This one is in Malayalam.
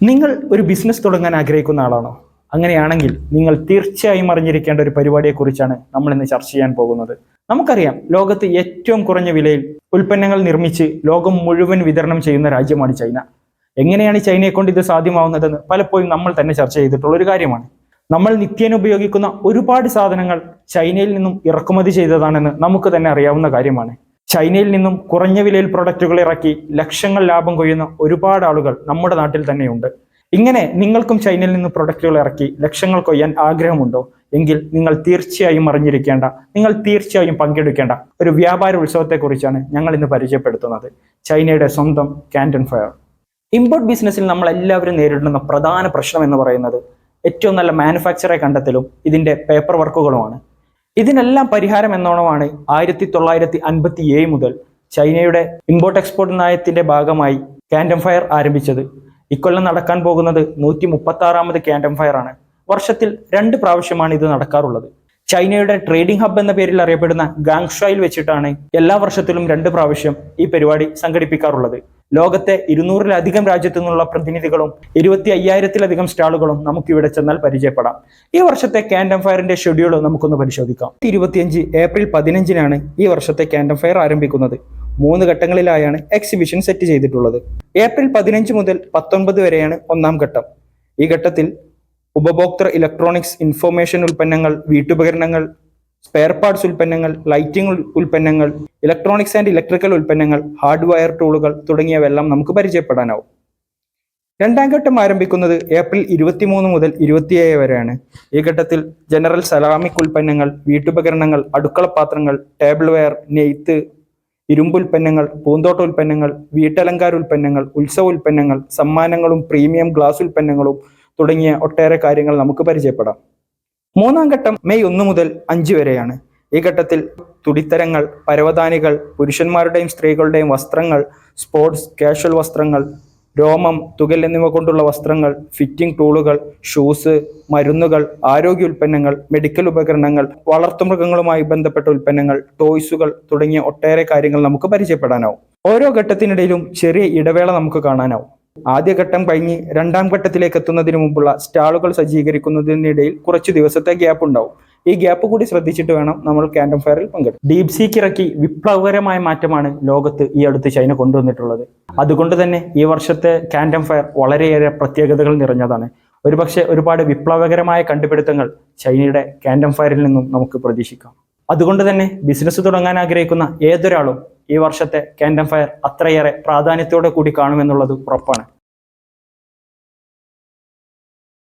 നിങ്ങൾ ഒരു ബിസിനസ് തുടങ്ങാൻ ആഗ്രഹിക്കുന്ന ആളാണോ? അങ്ങനെയാണെങ്കിൽ നിങ്ങൾ തീർച്ചയായും അറിഞ്ഞിരിക്കേണ്ട ഒരു പരിപാടിയെക്കുറിച്ചാണ് നമ്മൾ ഇന്ന് ചർച്ച ചെയ്യാൻ പോകുന്നത്. നമുക്കറിയാം, ലോകത്ത് ഏറ്റവും കുറഞ്ഞ വിലയിൽ ഉൽപ്പന്നങ്ങൾ നിർമ്മിച്ച് ലോകം മുഴുവൻ വിതരണം ചെയ്യുന്ന രാജ്യമാണ് ചൈന. എങ്ങനെയാണ് ചൈനയെ കൊണ്ട് ഇത് സാധ്യമാവുന്നതെന്ന് പലപ്പോഴും നമ്മൾ തന്നെ ചർച്ച ചെയ്തിട്ടുള്ള ഒരു കാര്യമാണ്. നമ്മൾ നിത്യേന ഉപയോഗിക്കുന്ന ഒരുപാട് സാധനങ്ങൾ ചൈനയിൽ നിന്നും ഇറക്കുമതി ചെയ്തതാണെന്ന് നമുക്ക് തന്നെ അറിയാവുന്ന കാര്യമാണ്. ചൈനയിൽ നിന്നും കുറഞ്ഞ വിലയിൽ പ്രൊഡക്റ്റുകൾ ഇറക്കി ലക്ഷങ്ങൾ ലാഭം കൊയ്യുന്ന ഒരുപാട് ആളുകൾ നമ്മുടെ നാട്ടിൽ തന്നെയുണ്ട്. ഇങ്ങനെ നിങ്ങൾക്കും ചൈനയിൽ നിന്ന് പ്രൊഡക്റ്റുകൾ ഇറക്കി ലക്ഷങ്ങൾ കൊയ്യാൻ ആഗ്രഹമുണ്ടോ? എങ്കിൽ നിങ്ങൾ തീർച്ചയായും അറിഞ്ഞിരിക്കേണ്ട, നിങ്ങൾ തീർച്ചയായും പങ്കെടുക്കേണ്ട ഒരു വ്യാപാര ഉത്സവത്തെക്കുറിച്ചാണ് ഞങ്ങൾ ഇന്ന് പരിചയപ്പെടുത്തുന്നത്. ചൈനയുടെ സ്വന്തം കാൻറ്റൺ ഫെയർ. ഇമ്പോർട്ട് ബിസിനസ്സിൽ നമ്മൾ എല്ലാവരും നേരിടുന്ന പ്രധാന പ്രശ്നം എന്ന് പറയുന്നത് ഏറ്റവും നല്ല മാനുഫാക്ചറെ കണ്ടെത്തലും ഇതിന്റെ പേപ്പർ വർക്കുകളുമാണ്. ഇതിനെല്ലാം പരിഹാരം എന്നോണമാണ് 1957 മുതൽ ചൈനയുടെ ഇമ്പോർട്ട് എക്സ്പോർട്ട് നയത്തിന്റെ ഭാഗമായി കാൻറ്റൺ ഫെയർ ആരംഭിച്ചത്. ഇക്കൊല്ലം നടക്കാൻ പോകുന്നത് 136ാമത് കാൻറ്റൺ ഫെയർ ആണ്. വർഷത്തിൽ 2 പ്രാവശ്യമാണ് ഇത് നടക്കാറുള്ളത്. ചൈനയുടെ ട്രേഡിംഗ് ഹബ് എന്ന പേരിൽ അറിയപ്പെടുന്ന ഗാങ്ഷായിൽ വെച്ചിട്ടാണ് എല്ലാ വർഷത്തിലും 2 പ്രാവശ്യം ഈ പരിപാടി സംഘടിപ്പിക്കാറുള്ളത്. ലോകത്തെ 200-ലധികം രാജ്യത്തു നിന്നുള്ള പ്രതിനിധികളും 25,000-ലധികം സ്റ്റാളുകളും നമുക്ക് ഇവിടെ ചെന്നാൽ പരിചയപ്പെടാം. ഈ വർഷത്തെ കാൻറ്റൺ ഫെയറിന്റെ ഷെഡ്യൂൾ നമുക്കൊന്ന് പരിശോധിക്കാം. 2025 ഏപ്രിൽ 15-നാണ് ഈ വർഷത്തെ കാൻറ്റൺ ഫെയർ ആരംഭിക്കുന്നത്. 3 ഘട്ടങ്ങളിലായാണ് എക്സിബിഷൻ സെറ്റ് ചെയ്തിട്ടുള്ളത്. ഏപ്രിൽ 15 മുതൽ 19 വരെയാണ് 1ാം ഘട്ടം. ഈ ഘട്ടത്തിൽ ഉപഭോക്തൃ ഇലക്ട്രോണിക്സ്, ഇൻഫർമേഷൻ ഉൽപ്പന്നങ്ങൾ, വീട്ടുപകരണങ്ങൾ, സ്പെയർ പാർട്സ് ഉൽപ്പന്നങ്ങൾ, ലൈറ്റിംഗ് ഉൽപ്പന്നങ്ങൾ, ഇലക്ട്രോണിക്സ് ആൻഡ് ഇലക്ട്രിക്കൽ ഉൽപ്പന്നങ്ങൾ, ഹാർഡ്വെയർ ടൂളുകൾ തുടങ്ങിയവയെല്ലാം നമുക്ക് പരിചയപ്പെടാനാവും. 2ാം ഘട്ടം ആരംഭിക്കുന്നത് ഏപ്രിൽ 23 മുതൽ 27 വരെയാണ്. ഈ ഘട്ടത്തിൽ ജനറൽ സെറാമിക് ഉൽപ്പന്നങ്ങൾ, വീട്ടുപകരണങ്ങൾ, അടുക്കളപാത്രങ്ങൾ, ടേബിൾ വെയർ, നെയ്ത്ത്, ഇരുമ്പുൽപ്പന്നങ്ങൾ, പൂന്തോട്ട ഉൽപ്പന്നങ്ങൾ, വീട്ടലങ്കാര ഉൽപ്പന്നങ്ങൾ, ഉത്സവ ഉൽപ്പന്നങ്ങൾ, സമ്മാനങ്ങളും പ്രീമിയം ഗ്ലാസ് ഉൽപ്പന്നങ്ങളും തുടങ്ങിയ ഒട്ടേറെ കാര്യങ്ങൾ നമുക്ക് പരിചയപ്പെടാം. 3ാം ഘട്ടം മെയ് 1 മുതൽ 5 വരെയാണ്. ഈ ഘട്ടത്തിൽ തുടിത്തരങ്ങൾ, പരവതാനികൾ, പുരുഷന്മാരുടെയും സ്ത്രീകളുടെയും വസ്ത്രങ്ങൾ, സ്പോർട്സ് കാഷ്വൽ വസ്ത്രങ്ങൾ, രോമം, തുകൽ എന്നിവ കൊണ്ടുള്ള വസ്ത്രങ്ങൾ, ഫിറ്റിംഗ് ടൂളുകൾ, ഷൂസ്, മരുന്നുകൾ, ആരോഗ്യ ഉൽപ്പന്നങ്ങൾ, മെഡിക്കൽ ഉപകരണങ്ങൾ, വളർത്തുമൃഗങ്ങളുമായി ബന്ധപ്പെട്ട ഉൽപ്പന്നങ്ങൾ, ടോയ്സുകൾ തുടങ്ങിയ ഒട്ടേറെ കാര്യങ്ങൾ നമുക്ക് പരിചയപ്പെടാനാവും. ഓരോ ഘട്ടത്തിനിടയിലും ചെറിയ ഇടവേള നമുക്ക് കാണാനാവും. ആദ്യ ഘട്ടം കഴിഞ്ഞ് 2ാം ഘട്ടത്തിലേക്ക് എത്തുന്നതിന് മുമ്പുള്ള സ്റ്റാളുകൾ സജ്ജീകരിക്കുന്നതിനിടയിൽ കുറച്ച് ദിവസത്തെ ഗ്യാപ്പ് ഉണ്ടാവും. ഈ ഗ്യാപ്പ് കൂടി ശ്രദ്ധിച്ചിട്ട് വേണം നമ്മൾ കാൻറ്റൺ ഫെയറിൽ പങ്കെടുക്കാൻ. ഡീപ് സീക്ക് ഇറക്കി വിപ്ലവകരമായ മാറ്റമാണ് ലോകത്ത് ഈ അടുത്ത് ചൈന കൊണ്ടുവന്നിട്ടുള്ളത്. അതുകൊണ്ട് തന്നെ ഈ വർഷത്തെ കാൻറ്റൺ ഫെയർ വളരെയേറെ പ്രത്യേകതകൾ നിറഞ്ഞതാണ്. ഒരുപക്ഷെ ഒരുപാട് വിപ്ലവകരമായ കണ്ടുപിടുത്തങ്ങൾ ചൈനയുടെ കാൻറ്റൺ ഫെയറിൽ നിന്നും നമുക്ക് പ്രതീക്ഷിക്കാം. അതുകൊണ്ട് തന്നെ ബിസിനസ് തുടങ്ങാൻ ആഗ്രഹിക്കുന്ന ഏതൊരാളും ഈ വർഷത്തെ കാൻറ്റൺ ഫെയർ അത്രയേറെ പ്രാധാന്യത്തോടെ കൂടി കാണുമെന്നുള്ളത് ഉറപ്പാണ്.